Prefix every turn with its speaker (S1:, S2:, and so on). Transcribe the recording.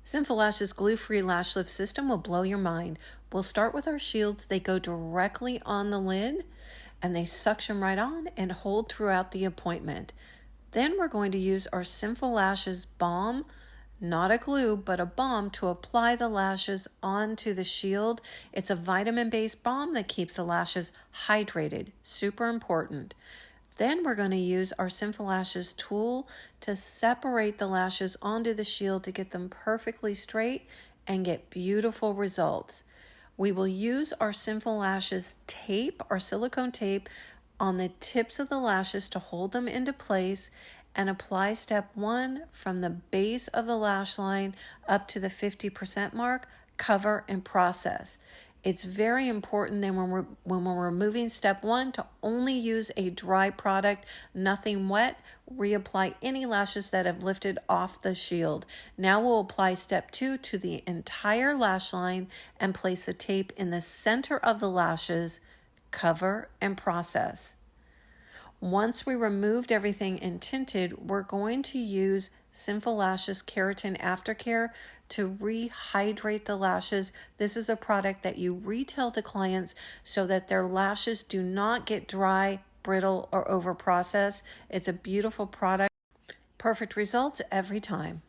S1: Sinful Lash's Glue Free Lash Lift system will blow your mind. We'll start with our shields. They go directly on the lid and they suction right on and hold throughout the appointment. Then we're going to use our Sinful Lashes balm, not a glue, but a balm to apply the lashes onto the shield. It's a vitamin-based balm that keeps the lashes hydrated. Super important. Then we're going to use our Sinful Lashes tool to separate the lashes onto the shield to get them perfectly straight and get beautiful results. We will use our Sinful Lashes tape, our silicone tape, on the tips of the lashes to hold them into place and apply step 1 from the base of the lash line up to the 50% mark, cover and process. It's very important then when we're removing step 1 to only use a dry product, nothing wet. Reapply any lashes that have lifted off the shield. Now we'll apply step 2 to the entire lash line and place the tape in the center of the lashes, cover and process. Once we removed everything and tinted, we're going to use Sinful Lashes Keratin Aftercare to rehydrate the lashes. This is a product that you retail to clients so that their lashes do not get dry, brittle, or over processed. It's a beautiful product. Perfect results every time.